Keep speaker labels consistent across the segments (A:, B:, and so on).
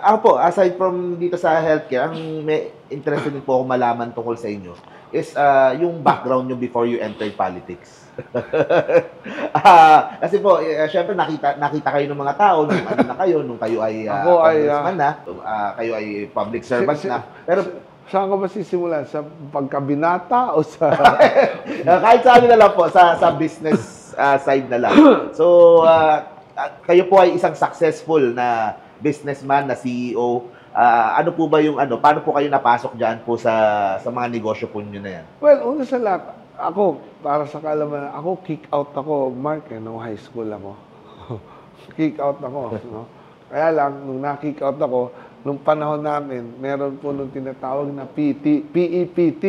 A: Ako po, aside from dito sa healthcare, ang may interested din po ako malaman tungkol sa inyo is yung background nyo before you entered politics. Kasi po, syempre nakita kayo ng mga tao nung ano na kayo, nung kayo ay
B: Ako ay,
A: congressman na, kayo ay public servant na. Pero
B: saan ka ba sisimulan? Sa pagkabinata o sa...
A: kahit sa ano na lang po, sa business side na lang. So, kayo po ay isang successful na businessman, na CEO. Ano po ba yung ano, paano po kayo napasok diyan po sa mga negosyo po niyo na yan?
B: Well, una sa lahat, ako, para sa kaalaman, ako kick out ako, Mark, nung high school ako. Kick out ako. No? Kaya lang, nung na-kick out ako, nung panahon namin, meron po nung tinatawag na PEPT,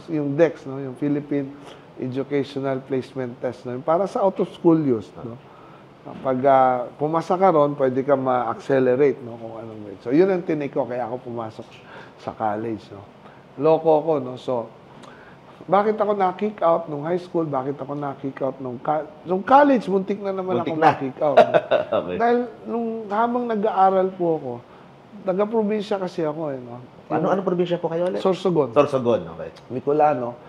B: yung DEX, no? Yung Philippine Educational Placement Test. No? Para sa out-of-school use. No? Pag pumasa ka ron, pwede ka ma-accelerate, no, kung anong grade. So, yun ang tinik ko, kaya ako pumasok sa college, no. Loko ko, no. So, bakit ako na-kick out nung high school? Bakit ako na-kick out nung college? Muntik na naman ako na-kick out. No?
A: Okay.
B: Dahil nung habang nag-aaral po ako, taga-probinsya kasi ako, eh, no.
A: Ano probinsya po kayo ulit?
B: Sorsogon.
A: Sorsogon, okay.
B: Bicolano.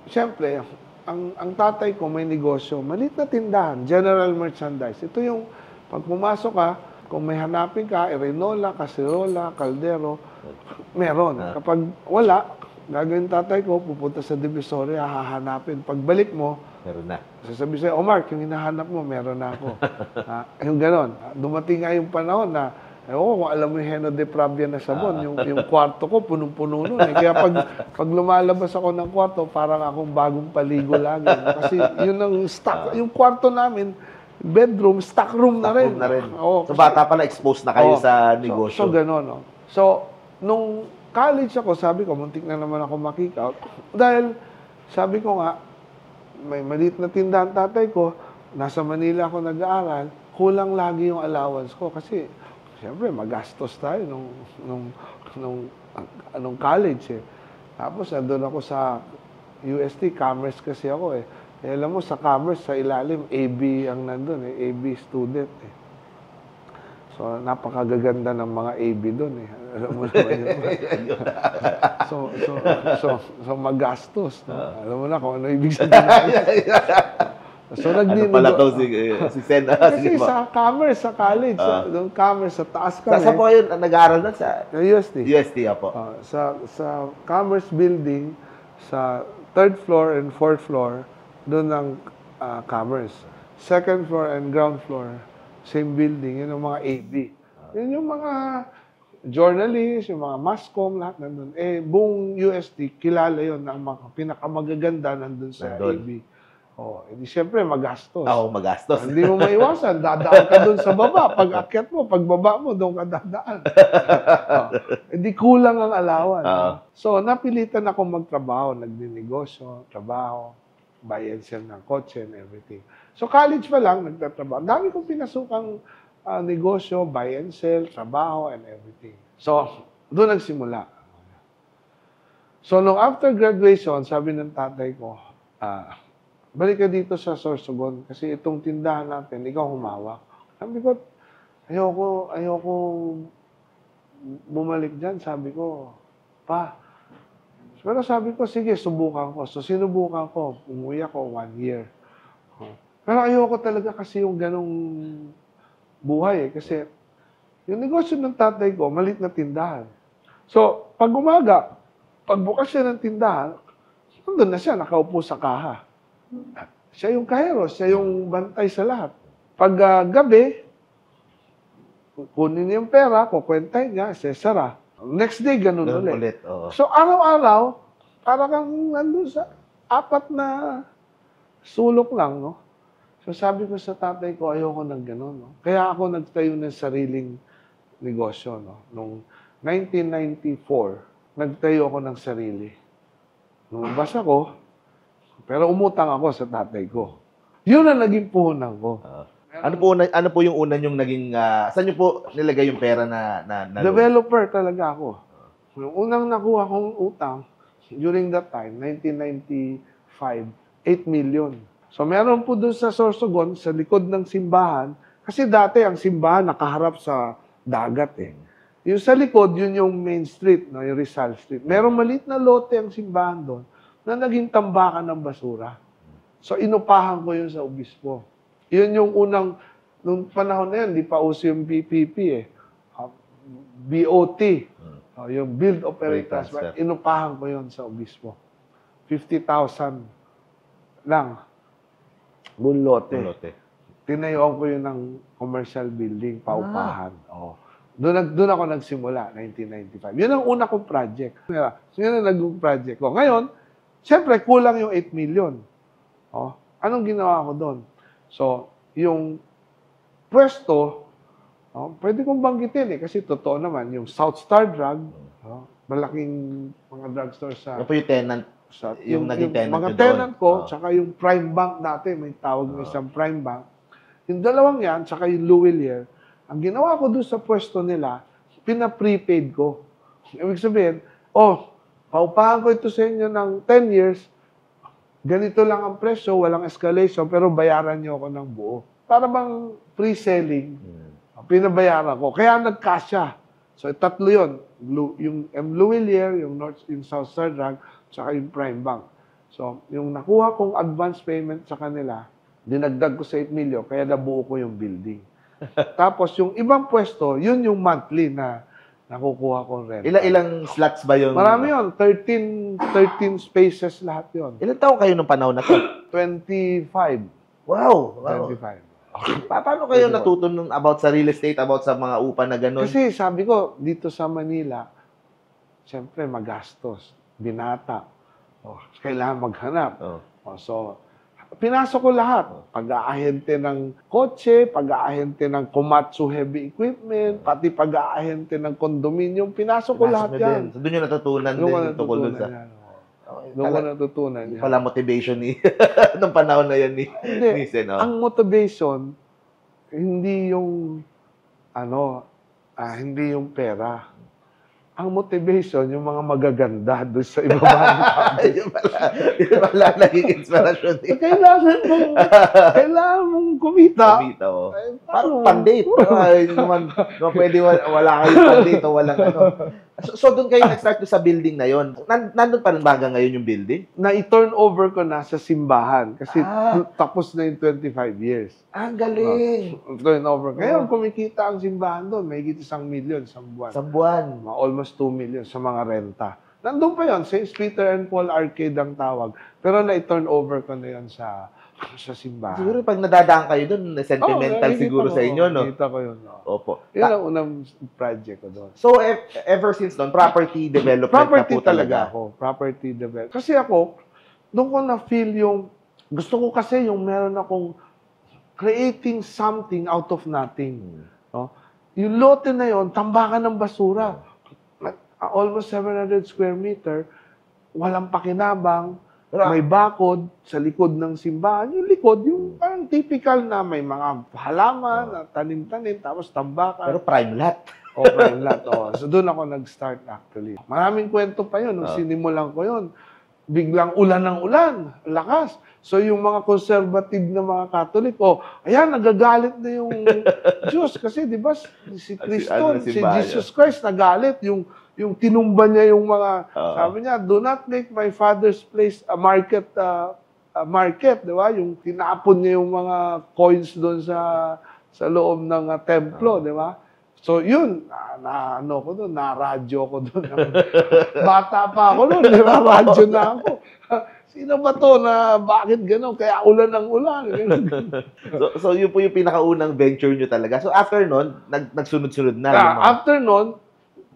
B: Siyempre, ang tatay ko may negosyo, maliit na tindahan, general merchandise. Ito yung, pag pumasok ka, kung may hanapin ka, erinola, kasirola, kaldero, meron. Kapag wala, gagawin tatay ko, pupunta sa Divisoria, hahanapin. Pagbalik mo,
A: meron na.
B: sasabi sa'yo, Mark, yung hinahanap mo, meron na ako. Yung ganon. Dumating nga yung panahon na, kung alam mo yung Heno de Pravia na sabon, yung kwarto ko, punong-puno nun. Kaya pag lumalabas ako ng kwarto, parang akong bagong paligo lagi. Kasi yun ang stock, yung kwarto namin, bedroom, stock room na rin.
A: So, bata pala, exposed na kayo sa negosyo.
B: So gano'n, no? So, nung college ako, sabi ko, muntik na naman ako makick out. Dahil, sabi ko nga, may maliit na tindahan tatay ko, nasa Manila ako nag-aaral, kulang lagi yung allowance ko. Kasi, siyempre, magastos tayo nung college, eh. Tapos, nandun ako sa UST, commerce kasi ako, eh. Alam mo, sa commerce, sa ilalim, AB ang nandun, eh. AB student, eh. So, napakagaganda ng mga AB doon, eh. Alam mo naman yun. So, magastos, no? Alam mo na kung ano ibig sabihin. So,
A: ano pala to si Sen?
B: Kasi sa commerce, sa college, doon commerce, sa taas kami.
A: Saan po kayo nag-aaral na sa
B: UST?
A: UST, po.
B: Sa commerce building, sa 3rd floor and 4th floor, doon ang commerce. 2nd floor and ground floor, same building, yun ang mga AB. Yun yung mga journalists, yung mga masscom, lahat nandun. Buong UST, kilala yun na ang mga pinakamagaganda nandun sa AB. Edi siyempre magastos.
A: Magastos.
B: Hindi mo maiwasan, dadaan ka doon sa baba. Pag akyat mo, pag baba mo, doon ka dadaan. Edi kulang ang alawan. So, napilitan ako magtrabaho, nagninegosyo, trabaho, buy and sell ng kotse and everything. So, college pa lang, nagtatrabaho. Dami kong pinasukang negosyo, buy and sell, trabaho, and everything. So, doon nagsimula. So, nung after graduation, sabi ng tatay ko, balik ka dito sa Sorsogon kasi itong tindahan natin, ikaw humawak. Sabi ko, ayoko bumalik dyan. Sabi ko, pa. Pero sabi ko, sige, subukan ko. So, sinubukan ko. Umuwi ako 1 year. Pero ayoko talaga kasi yung ganong buhay, eh. Kasi yung negosyo ng tatay ko, maliit na tindahan. So, pag umaga, pagbukas siya ng tindahan, nandun na siya, nakaupo sa kaha. Siya yung kahero, siya yung bantay sa lahat. Pag gabi, kunin niya yung pera, kukwentay niya, sesara. Next day, ganun ulit. So, araw-araw, parang kang nandun sa 4 na sulok lang, no? So, sabi ko sa tatay ko, ayoko ng ganun, no? Kaya ako nagtayo ng sariling negosyo, no? Noong 1994, nagtayo ako ng sarili. Lumabas ako, pero umutang ako sa tatay ko. Yun ang naging puhunan ko.
A: Ano po yung una nyong naging, saan nyo po nilagay yung pera na
B: developer talaga ako. Yung unang nakuha kong utang, during that time, 1995, 8 million. So meron po doon sa Sorsogon, sa likod ng simbahan, kasi dati ang simbahan nakaharap sa dagat eh. Yung sa likod, yun yung main street, no? Yung Rizal Street. Merong maliit na lote ang simbahan doon na naging tambakan ng basura. So, inupahan ko yun sa obispo. Yun yung unang, nung panahon na yun, di pa uso yung BPP eh. BOT. Yung Build, Operate, Transfer. Inupahan ko yun sa obispo. 50,000 lang. Buong lote. Tinayuan ko yun ng commercial building, paupahan. Doon ako nagsimula, 1995. Yun ang una kong project. Yun ang naging project ko. Ngayon, siyempre, kulang yung 8 million. Anong ginawa ko doon? So, yung pwesto, pwede kong banggitin eh, kasi totoo naman, yung South Star Drug, malaking mga drugstore sa...
A: Ano po yung tenant? Yung naging tenant
B: mga tenant ko, tsaka yung Prime Bank natin, may tawag na isang Prime Bank. Yung dalawang yan, tsaka yung Louvillier, ang ginawa ko doon sa pwesto nila, pina-prepaid ko. Ibig sabihin, paupahan ko ito sa inyo ng 10 years, ganito lang ang presyo, walang escalation, pero bayaran niyo ako ng buo. Para bang pre-selling, pinabayaran ko. Kaya nagkasya. So, tatlo yun. Yung Louvillier, yung South Star Drug, tsaka yung Prime Bank. So, yung nakuha kong advance payment sa kanila, dinagdag ko sa 8 million, kaya nabuo ko yung building. Tapos, yung ibang pwesto, yun yung monthly na nakukuha kong rent.
A: Ilang slots ba yung...
B: Marami yun. 13 spaces lahat yun.
A: Ilang taon kayo nung panahon na to?
B: 25.
A: Wow!
B: 25.
A: Paano kayo natuto about sa real estate, about sa mga upa na gano'n?
B: Kasi sabi ko, dito sa Manila, siyempre magastos, binata. Kailangan maghanap. So, pinasok ko lahat. Pag-aahente ng kotse, pag-aahente ng Komatsu heavy equipment, pati pag-aahente ng condominium, pinasok ko lahat yan.
A: So, doon yung natutunan din tungkol doon sa...
B: Doon ko natutunan yan.
A: Pala motivation ni... nung panahon na yan ni Sen.
B: Ang motivation, hindi yung hindi yung pera. Ang motivation, yung mga magaganda doon sa ibaba.
A: Yun pala naging inspirasyon.
B: Kailangan mong kumita.
A: Parang pandate. Pwede wala kayong pandate o walang ano. So, doon kayo nag-start sa building na yon. Nandun pa rin ba hanggang ngayon yung building?
B: Na-turn over ko na sa simbahan kasi tapos na yung 25 years.
A: Ang galing!
B: Turn over. Ngayon, kumikita ang simbahan doon. May higit 1 million sa buwan.
A: Sa buwan?
B: Almost 2 million sa mga renta. Nandun pa yon, St. Peter and Paul Arcade ang tawag. Pero na-turn over ko na yon sa simbahan.
A: Siguro pag nadadaan kayo doon, sentimental siguro sa inyo, no?
B: Nakita ko yun.
A: Opo.
B: Yun ang unang project ko doon.
A: So, ever since noon, property development na po talaga?
B: Ako. Property development. Kasi ako, doon ko na-feel yung, gusto ko kasi yung meron akong creating something out of nothing. No? Yung lote na yon, tambakan ng basura. Almost 700 square meter, walang pakinabang, may bakod sa likod ng simbahan. Yung likod, yung parang typical na may mga halaman, na tanim-tanim, tapos tambakan.
A: Pero prime lot.
B: Prime lot. So doon ako nag-start actually. Maraming kwento pa yun. Nung sinimulan ko yun, biglang ulan ng ulan, lakas. So yung mga conservative na mga Catholic, ayan, nagagalit na yung Diyos. Kasi di ba si Kristo, si Jesus Christ nagalit. Yung tinumba niya yung mga, sabi niya, do not make my father's place a market, di ba? Yung tinapon niya yung mga coins doon sa loob ng templo, di ba? So yun, na-radyo ko doon. Bata pa ako noon, di ba? Radyo na ako. Sino ba to na bakit gano'n? Kaya ulan ng ulan.
A: So yun po yung pinakaunang venture nyo talaga. So after nun, nagsunod-sunod na.
B: After nun,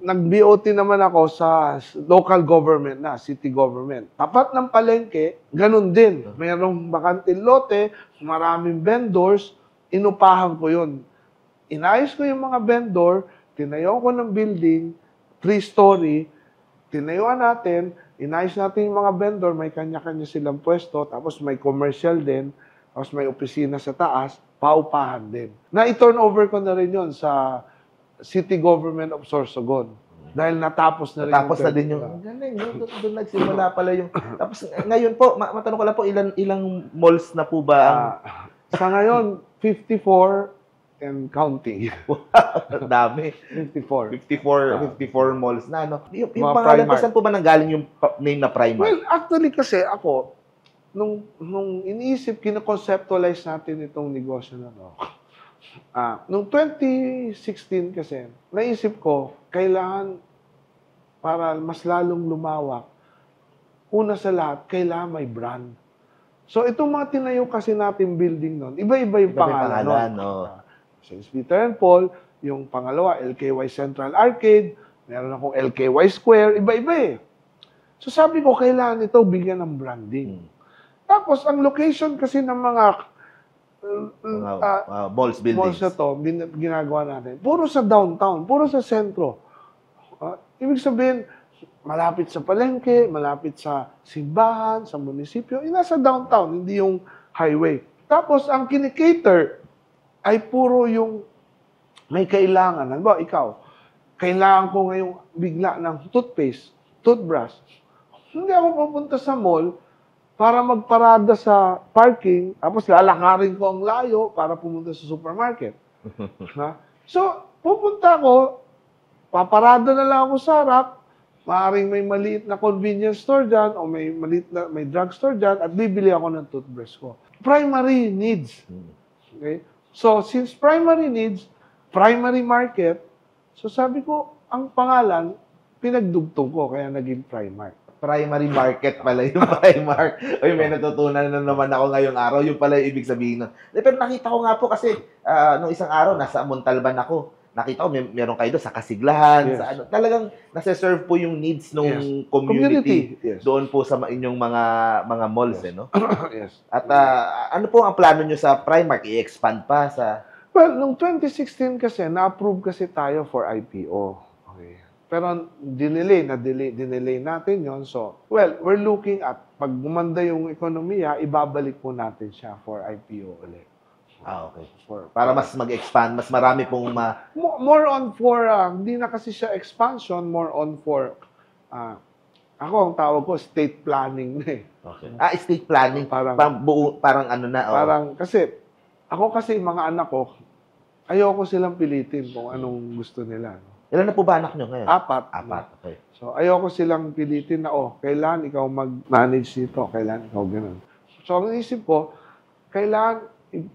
B: nag-BOT naman ako sa local government na, city government. Tapat ng palengke, ganun din. Mayroong bakanting lote, maraming vendors, inupahan ko yun. Inayos ko yung mga vendor, tinayo ko ng building, 3-story, tinayuan natin, inayos natin yung mga vendor, may kanya-kanya silang pwesto, tapos may commercial din, tapos may opisina sa taas, paupahan din. Na-turn over ko na rin yun sa City Government of Sorsogon. Dahil natapos na rin.
A: Natapos na din yung... Galing, doon nagsimula pala yung... Tapos ngayon po, matanong ko lang po, ilang malls na po ba ang...
B: Sa ngayon, 54 and counting.
A: Ang dami.
B: 54.
A: 54 malls na, no? Yung
B: Mga
A: pangalan po,
B: Primark.
A: saan po ba nanggaling yung name na Primark?
B: Well, actually kasi ako, nung iniisip, kina-conceptualize natin itong negosyo na to, nung 2016 kasi, naisip ko, kailangan, para mas lalong lumawak, una sa lahat, kailangan may brand. So, itong mga tinayo kasi natin building nun, iba-iba yung pangalan nun.
A: no?
B: St. Peter and Paul, yung pangalawa, LKY Central Arcade, meron akong LKY Square, iba-iba eh. So, sabi ko, kailangan ito bigyan ng branding. Tapos, ang location kasi ng mga
A: Malls buildings.
B: malls na to, ginagawa natin, puro sa downtown, puro sa sentro. Ibig sabihin, malapit sa palengke, malapit sa simbahan, sa munisipyo, nasa downtown, hindi yung highway. Tapos, ang kinikater ay puro yung may kailangan. Halimbawa, ikaw, kailangan ko ngayong bigla ng toothpaste, toothbrush. Hindi ako pupunta sa mall para magparada sa parking, tapos lalakarin ko ang layo para pumunta sa supermarket. So, pupunta ako, paparada na lang ako sa harap, maaaring may maliit na convenience store dyan o may drugstore dyan at bibili ako ng toothbrush ko. Primary needs. Okay? So, since primary needs, primary market, so sabi ko, ang pangalan, pinagdugtong ko, kaya naging Primark.
A: Primary market pala yung Primark. Uy, may natutunan na naman ako ngayong araw. Yung pala yung ibig sabihin nun. Pero nakita ko nga po kasi, nung isang araw, nasa Montalban ako. Nakita ko, meron kayo doon sa Kasiglahan.
B: Yes.
A: Sa, talagang nasa-serve po yung needs ng community.
B: Yes.
A: Doon po sa inyong mga malls,
B: Yes.
A: no?
B: Yes.
A: At ano po ang plano nyo sa Primark? I-expand pa sa...
B: Well, noong 2016 kasi, na-approve kasi tayo for IPO. Okay. Pero dinelay natin yon. So, well, we're looking at, pag gumanda yung ekonomiya, ibabalik po natin siya for IPO ulit.
A: Okay. Para mas mag-expand, mas marami pong
B: More on for, hindi na kasi siya expansion, more on for, ako ang tawag ko, state planning na eh.
A: Okay. Estate planning.
B: Parang
A: Parang ano na. Oh.
B: Parang, ako kasi mga anak ko, ayoko silang pilitin kung anong gusto nila. No?
A: Ilan na po ba anak nyo ngayon?
B: 4.
A: 4, okay.
B: So, ayoko silang pilitin na, kailan ikaw mag-manage nito, kailan ikaw ganun. So, ang isip ko, kailan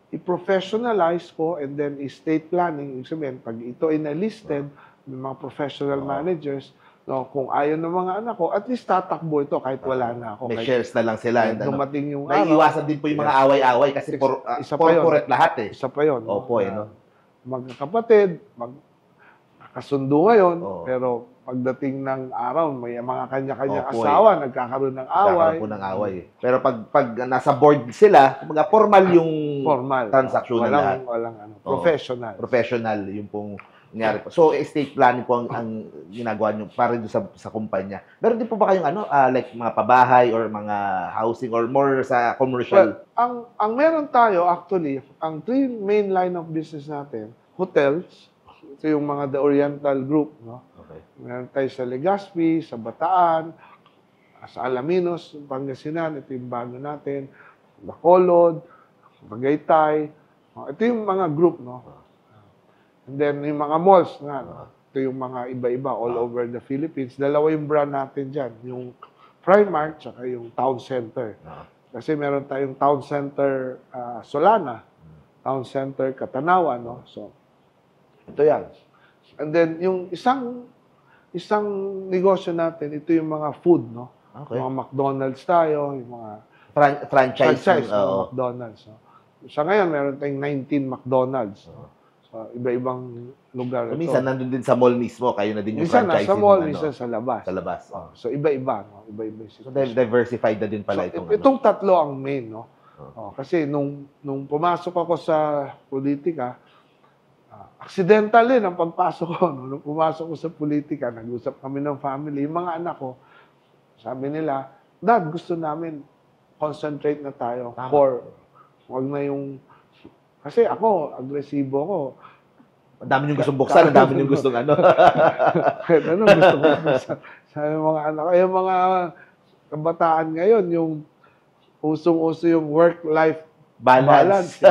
B: i-professionalize ko and then i-state planning. Ibig sabihin, pag ito ay na-listed, may mga professional managers, no, kung ayaw ng mga anak ko, at least tatakbo ito kahit wala na ako.
A: May shares na lang sila.
B: Dumating yung
A: naiiwasan din po yung mga away-away kasi corporate lahat eh.
B: Isa pa yun.
A: Opo, no?
B: Magkakapatid, magkakasundo ngayon, pero pagdating ng araw, may mga kanya-kanya asawa, nagkakaroon ng away.
A: Nagkakaroon po ng away. Pero pag nasa board sila, kumbaga formal yung transaction na lahat.
B: Walang professional.
A: Professional yung pong nangyari po. So, estate planning po ang ginagawa nyo para doon sa kumpanya. Meron din po ba kayong like mga pabahay or mga housing or more sa commercial?
B: Well, ang meron tayo actually, ang 3 main line of business natin, hotels, ito yung mga The Oriental Group, no?
A: Okay.
B: Meron tayo sa Legazpi, sa Bataan, sa Alaminos, Pangasinan, ito yung bago natin, Bacolod, Tagaytay, ito yung mga group, no? And then, yung mga malls nga, ito yung mga iba-iba all over the Philippines. Dalawa yung brand natin dyan, yung Primark, tsaka yung Town Center. Kasi meron tayong Town Center Solana, Town Center Catanawa, no? So, ito yan. And then, yung isang negosyo natin, ito yung mga food, no?
A: Okay.
B: Mga McDonald's tayo, yung mga
A: franchise
B: ng McDonald's. No? Sa ngayon, meron tayong 19 McDonald's. No? So, iba-ibang lugar.
A: Minsan, nandun din sa mall mismo, kayo na din yung
B: minsan
A: franchise.
B: Minsan nasa mall, minsan sa labas.
A: Sa labas.
B: So, iba-iba. No? Iba-iba.
A: So, diversified na din pala
B: so, itong tatlo ang main, no? Kasi nung pumasok ako sa politika, accidental din ang pagpasok ko. No? Nung pumasok ko sa politika, nag-usap kami ng family. Yung mga anak ko, sabi nila, Dad, gusto namin concentrate na tayo wag na yung, kasi ako, agresibo ako.
A: Ang dami niyong gustong buksan, ang dami niyong gustong
B: Kahit ano gusto ko buksan. Sabi mga anak, yung mga kabataan ngayon, yung usong-uso yung work-life balance.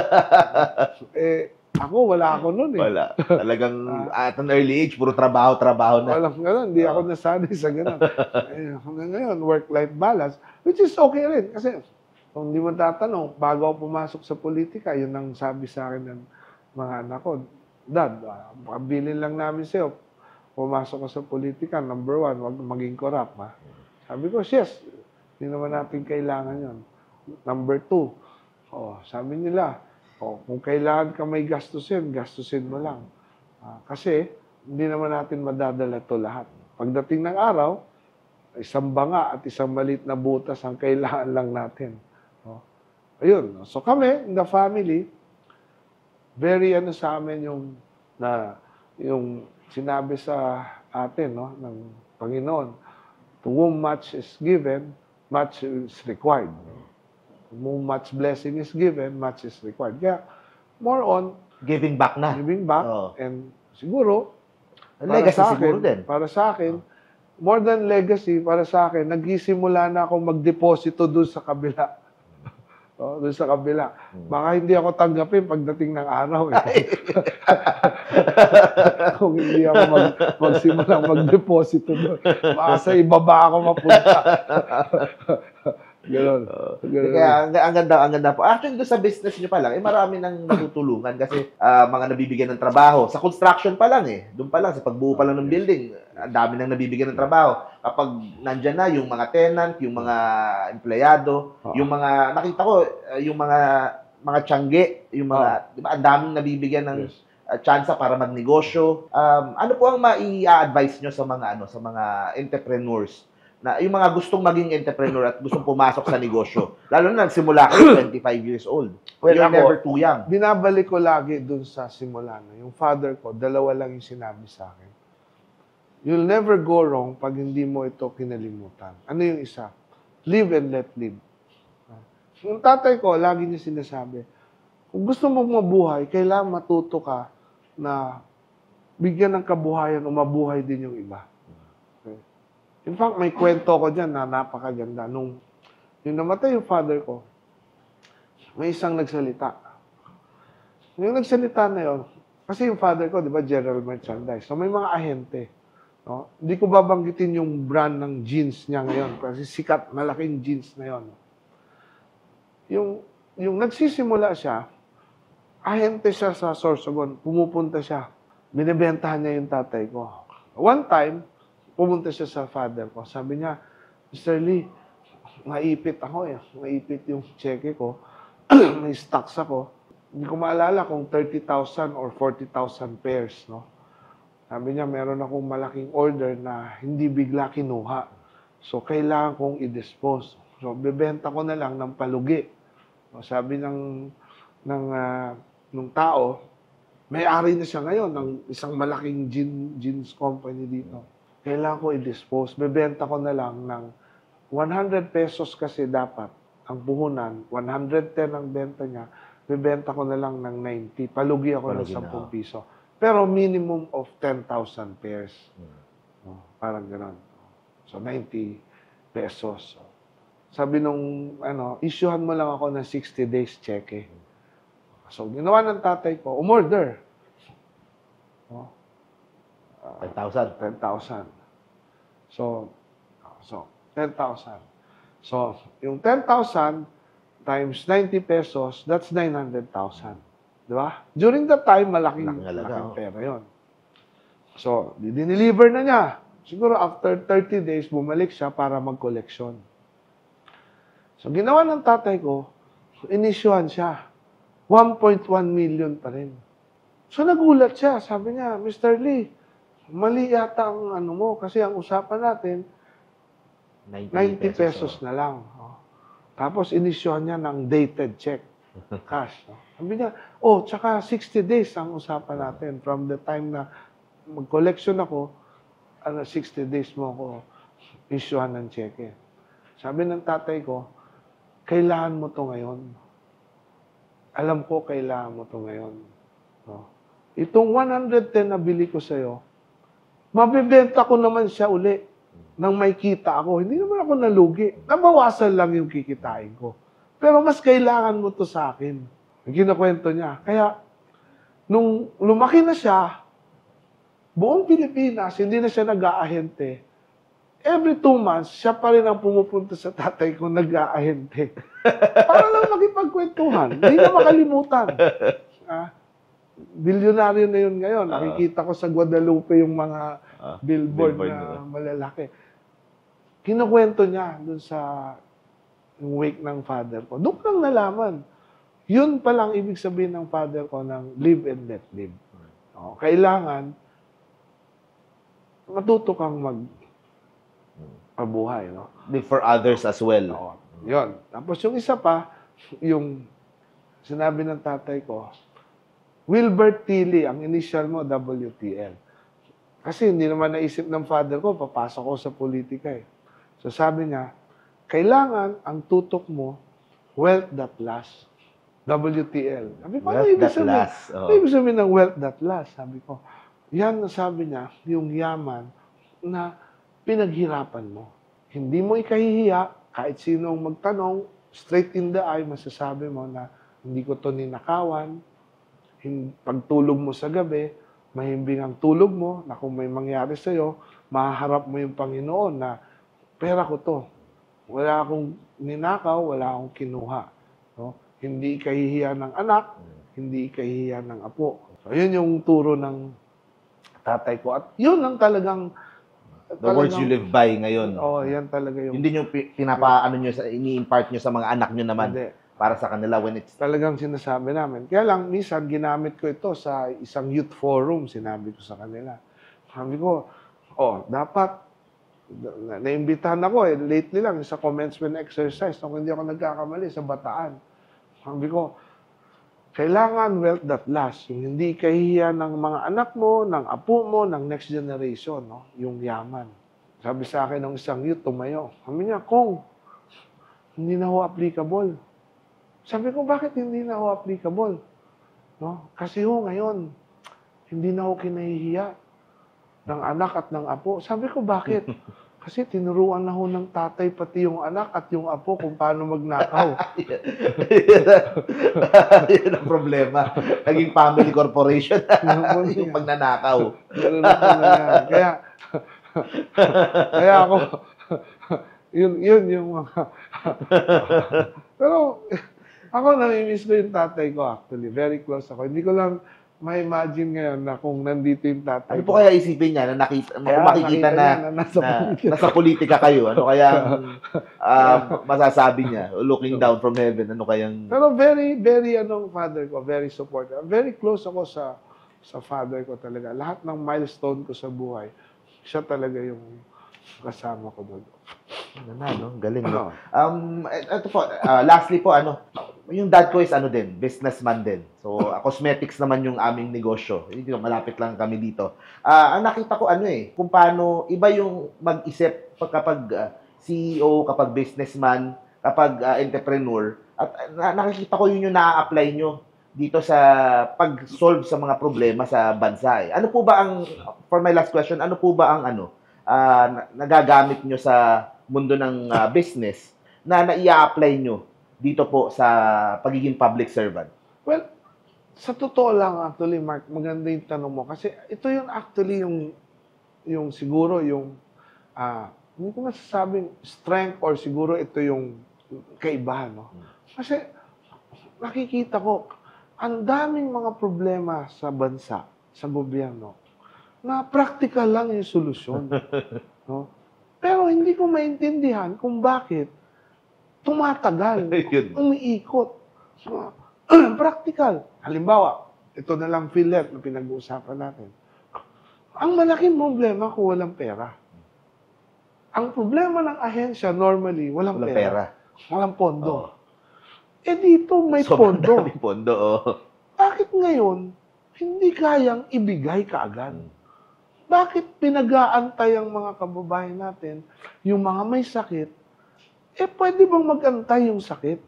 B: Ako, wala ako nun eh.
A: Wala. Talagang at an early age, puro trabaho na.
B: Walang ganun. Hindi ako nasanay sa ganun. Hanggang ngayon, work-life balance, which is okay rin. Kasi, kung di mo tatanong, bago ako pumasok sa politika, yun ang sabi sa akin ng mga anak ko, Dad, pabilin lang namin sa'yo. Pumasok ka sa politika, number 1, wag maging corrupt, ha? Sabi ko, yes, hindi naman natin kailangan yun. Number 2, sabi nila, kung kailangan ka may gastusin mo lang. Kasi, hindi naman natin madadala to lahat. Pagdating ng araw, isang banga at isang maliit na butas ang kailangan lang natin. Ayun. So kami, in the family, very sa amin yung sinabi sa atin, ng Panginoon, to whom much is given, much is required. To whom much blessing is given, much is required. Kaya, more on
A: Giving back na.
B: giving back, and siguro,
A: Legacy siguro din.
B: para sa akin, more than legacy, para sa akin, nagsisimula na akong magdeposito doon sa kabila. Doon sa kabila. Baka hindi ako tanggapin pagdating ng araw. Kung hindi ako magsimulang magdeposito doon. Baka sa ibaba ako mapunta. Ganon.
A: Kaya ang ganda po. Actually, doon sa business nyo pa lang, marami nang natutulungan kasi mga nabibigyan ng trabaho. Sa construction pa lang doon pa lang, sa pagbuo pa lang ng building, ang dami nang nabibigyan ng trabaho. Kapag nandyan na yung mga tenant, yung mga empleyado, yung mga, nakita ko, yung mga tiyangge, yung mga, di ba, ang daming nabibigyan ng tsansa para magnegosyo. Ano po ang mai-advise nyo sa mga entrepreneurs? Na yung mga gustong maging entrepreneur at gustong pumasok sa negosyo. Lalo na nagsimula kayo 25 years old.
B: Well,
A: You're
B: ako,
A: never too young.
B: Binabalik ko lagi dun sa simula na. Yung father ko, 2 lang yung sinabi sa akin. You'll never go wrong pag hindi mo ito kinalimutan. Ano yung isa? Live and let live. Yung tatay ko, lagi niya sinasabi, kung gusto mong mabuhay, kailangan matuto ka na bigyan ng kabuhayan o mabuhay din yung iba. In fact, may kwento ko dyan na napakaganda. Nung namatay yung father ko, may isang nagsalita. Yung nagsalita na yun, kasi yung father ko, di ba, general merchandise. So, may mga ahente. No? Hindi ko babanggitin yung brand ng jeans niya ngayon. Kasi sikat, malaking jeans na yun. Yung nagsisimula siya, ahente siya sa Sorsogon. Pumupunta siya. Binibentahan niya yung tatay ko. One time, pumunta siya sa father ko. Sabi niya, Mr. Lee, naipit ako Naipit yung cheque ko. May stocks ako. Hindi ko maalala kung 30,000 or 40,000 pairs, no? Sabi niya, meron akong malaking order na hindi bigla kinuha. So, kailangan kong i-dispose. So, bebenta ko na lang ng palugi. So, sabi nung tao, may-ari na siya ngayon ng isang malaking jeans company dito. Kailangan ko i-dispose. Bebenta ko na lang ng 100 pesos kasi dapat ang puhunan. 110 ang benta niya. Bebenta ko na lang ng 90. Palugi ako ng 10 piso. Pero minimum of 10,000 pairs. Parang gano'n. So, 90 pesos. Sabi nung, issuehan mo lang ako ng 60 days cheque. So, ginawa ng tatay ko, umorder.
A: 10,000.
B: 10,000. So 10,000. So, yung 10,000 times 90 pesos, that's 900,000. Di ba? During that time, malaking pera yun. So, dineliver na niya. Siguro after 30 days, bumalik siya para mag-collection. So, ginawa ng tatay ko, inisyuhan siya. 1.1 million pa rin. So, nagulat siya. Sabi niya, Mr. Lee, mali yata ang mo kasi ang usapan natin 90 pesos na lang. Tapos inisyuhan niya ng dated check, cash. Sabi niya, tsaka 60 days ang usapan natin from the time na mag-collection ako, 60 days mo ako isyuhan ng cheque. Sabi ng tatay ko, kailangan mo to ngayon. Alam ko kailangan mo to ngayon. Itong 110 na bili ko sa'yo, mabibenta ko naman siya uli nang may kita ako. Hindi naman ako nalugi. Nabawasan lang yung kikitain ko. Pero mas kailangan mo to sa akin. Ginakwento niya. Kaya, Nung lumaki na siya, buong Pilipinas, hindi na siya nag-aahente. Every 2 months, siya pa rin ang pumupunta sa tatay ko nag-aahente. Para lang makipagkwentuhan. Hindi na makalimutan. Bilyonaryo na yun ngayon. Nakikita ko sa Guadalupe yung mga billboard na malalaki. Kinukwento niya dun sa wake ng father ko. Doon lang nalaman. Yun palang ibig sabihin ng father ko ng live and let live. Kailangan matuto kang mabuhay. No?
A: Live for others as well.
B: Yun. Tapos yung isa pa, yung sinabi ng tatay ko, Wilbert Tilly, ang initial mo, WTL. Kasi hindi naman naisip ng father ko, papasok ko sa politika eh. So sabi niya, kailangan ang tutok mo, wealth that lasts. WTL. Sabi ko, ano ibig sabihin ng wealth that lasts? Sabi ko, yan sabi niya, yung yaman na pinaghirapan mo. Hindi mo ikahihiya, kahit sinong magtanong, straight in the eye, masasabi mo na hindi ko to ninakawan, pagtulog mo sa gabi, mahimbing ang tulog mo, na kung may mangyari sa'yo, mahaharap mo yung Panginoon na pera ko to. Wala akong ninakaw, wala akong kinuha. No? Hindi ikahihiya ng anak, hindi ikahihiya ng apo. So, yun yung turo ng tatay ko. At yun ang talagang
A: the words you live by ngayon.
B: Yan talaga yung...
A: Hindi nyo ini-impart nyo sa mga anak nyo naman.
B: Hindi.
A: Para sa kanila when it's...
B: Talagang sinasabi namin. Kaya lang, minsan, ginamit ko ito sa isang youth forum, sinabi ko sa kanila. Sabi ko, dapat, naimbitahan ako lately lang, sa commencement exercise, kung hindi ako nagkakamali, sa Bataan. Sabi ko, kailangan wealth that lasts. Yung hindi kahihiya ng mga anak mo, ng apo mo, ng next generation, no? Yung yaman. Sabi sa akin ng isang youth, tumayo. Sabi niya, Kong, hindi na ho applicable. Sabi ko, bakit hindi na ho applicable? No? Kasi ho ngayon, hindi na ho kinahihiya ng anak at ng apo. Sabi ko, bakit? Kasi tinuruan na ho ng tatay pati yung anak at yung apo kung paano magnakaw.
A: Yan ang problema. Naging family corporation. Yung pagnanakaw.
B: Kaya ako, yun yung mga... Pero ako namimiss ko yung tatay ko actually. Very close ako. Hindi ko lang ma-imagine ngayon na kung nandito yung tatay
A: ko. Ano po kaya isipin niya na makikita na nasa politika kayo? Ano kaya masasabi niya? Looking down from heaven, ano kayang...
B: Pero very, very, father ko, very supportive. Very close ako sa father ko talaga. Lahat ng milestone ko sa buhay, siya talaga yung kasama ko doon.
A: Galing, no? Ito po, lastly po, yung dad ko is businessman din. So, cosmetics naman yung aming negosyo. Malapit lang kami dito. Ang nakita ko kung paano iba yung mag-isip kapag CEO, kapag businessman, kapag entrepreneur. At nakikita ko yun yung na-apply nyo dito sa pag-solve sa mga problema sa bansa. Ano po ba for my last question, ano po ba ang nagagamit nyo sa mundo ng business na nai-apply nyo dito po sa pagiging public servant?
B: Well, sa totoo lang actually, Mark, maganda yung tanong mo. Kasi ito yung actually yung siguro yung, hindi ko masasabing strength or siguro ito yung kaibahan. No? Kasi nakikita ko, ang daming mga problema sa bansa, sa gobyerno, na practical lang yung solusyon. No? Pero hindi ko maintindihan kung bakit tumatagal, umiikot. Practical. Halimbawa, ito na lang PhilHealth na pinag-uusapan natin. Ang malaking problema kung walang pera. Ang problema ng ahensya, normally, walang pera. Walang pondo. Dito may pondo.
A: May pondo,
B: Bakit ngayon, hindi kayang ibigay kaagad? Bakit pinag-aantay ang mga kababayan natin, yung mga may sakit, pwede bang mag-antay yung sakit?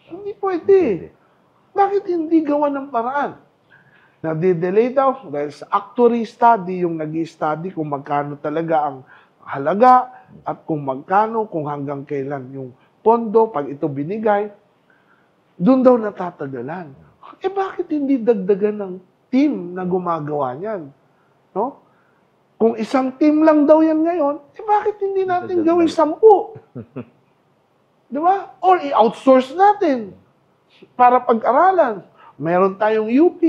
B: Hindi pwede. Bakit hindi gawa ng paraan? Nadi-delay daw dahil sa actuary study, yung nag-i-study kung magkano talaga ang halaga at kung magkano, kung hanggang kailan yung pondo, pag ito binigay, doon daw natatagalan. bakit hindi dagdagan ng team na gumagawa niyan? No? Kung isang team lang daw yan ngayon, bakit hindi natin gawing 10? Di ba? Or i-outsource natin para pag-aralan. Meron tayong UP.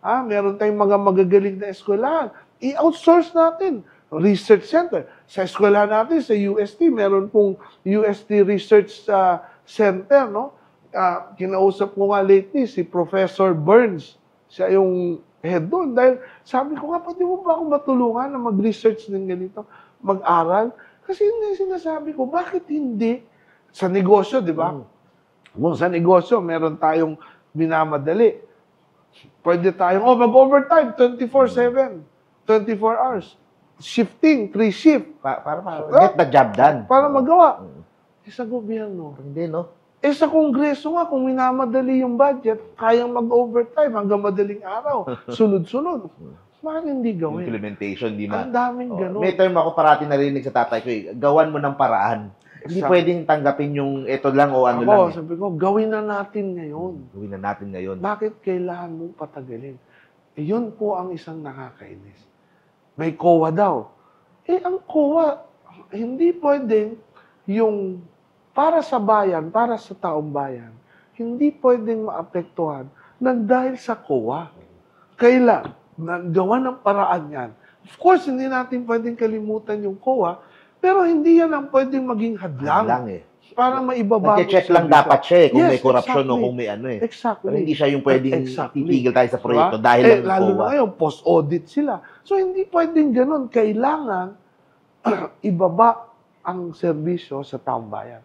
B: Meron tayong mga magagaling na eskwelahan. I-outsource natin. Research center. Sa eskwelahan natin, sa UST, meron pong UST Research Center, no? Kinausap ko nga lately si Professor Burns. Siya yung head doon. Dahil sabi ko nga, pwede mo ba ako matulungan na mag-research ng ganito? Mag-aral? Kasi yun yung sinasabi ko, bakit hindi? Sa negosyo, di ba? Kung sa negosyo, meron tayong minamadali. Pwede tayong, mag-overtime, 24/7, 24 hours. Shifting, 3 shift.
A: Para get the job done.
B: Para magawa. Sa gobyerno.
A: Hindi, no?
B: Sa kongreso nga, kung minamadali yung budget, kayang mag-overtime hanggang madaling araw. Sunod-sunod. Bakit hindi gawin?
A: Implementation, di ba?
B: Ang daming ganun.
A: May term ako parati narinig sa tatay ko, gawan mo ng paraan. Hindi pwedeng tanggapin yung ito lang o ano lang.
B: Sabi ko, gawin na natin ngayon.
A: Gawin na natin ngayon.
B: Bakit kailangan mong patagalin? Yun po ang isang nakakainis. May COA daw. Ang COA, hindi pwedeng yung para sa bayan, para sa taong bayan, hindi pwedeng maapektuhan ng dahil sa COA. Kailan? Gawa ng paraan yan. Of course, hindi natin pwedeng kalimutan yung COA, pero hindi yan ang pwedeng maging hadlang. Para maibaba.
A: Nag-check lang dapat siya kung may corruption o kung may ano
B: Exactly.
A: Pero hindi siya yung pwedeng titigil tayo sa proyekto dahil lang yung
B: lalo
A: COA.
B: na ngayon, post-audit sila. So, hindi pwedeng ganun. Kailangan ibaba ang serbisyo sa taong bayan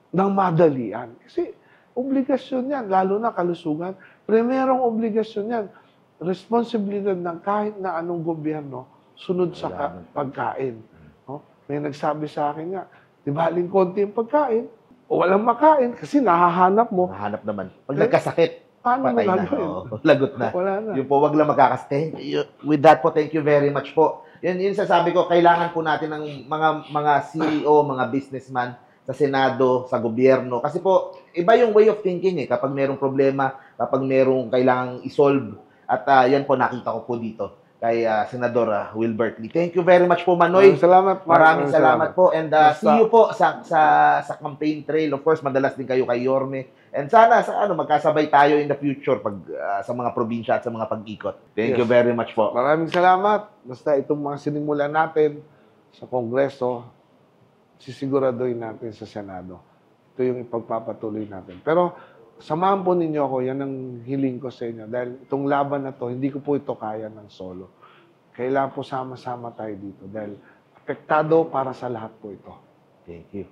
B: ng madalian. Kasi obligasyon yan, lalo na kalusugan. Primerong obligasyon yan, responsibilidad ng kahit na anong gobyerno sunod sa pagkain. No? May nagsabi sa akin nga, di ba haling konti yung pagkain, o walang makain kasi nahahanap mo.
A: Nahanap naman. Pag nagkasakit,
B: paano mo
A: patay na.
B: gagawin?
A: Lagot na.
B: Wala na.
A: Yung po, wag lang magkakasakit. With that po, thank you very much po. Yun sasabi ko, kailangan po natin ng mga CEO, mga businessman sa Senado, sa gobyerno. Kasi po, iba yung way of thinking kapag merong problema, kapag merong kailangang isolve. At yan po, nakita ko po dito kay Senador Wilbert Lee. Thank you very much po, Manoy.
B: Salamat.
A: Maraming salamat po. And see you po sa campaign trail. Of course, madalas din kayo kay Yorme. And sana magkasabay tayo in the future pag sa mga probinsya at sa mga pag-ikot. Thank you very much po.
B: Maraming salamat. Basta itong mga sinimulan natin sa Kongreso, sisiguraduhin natin sa Senado. Ito yung ipagpapatuloy natin. Pero samahan po ninyo ako, yan ang hiling ko sa inyo. Dahil itong laban na to, hindi ko po ito kaya ng solo. Kailangan po sama-sama tayo dito. Dahil apektado para sa lahat po ito.
A: Thank you.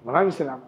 B: Maraming salamat.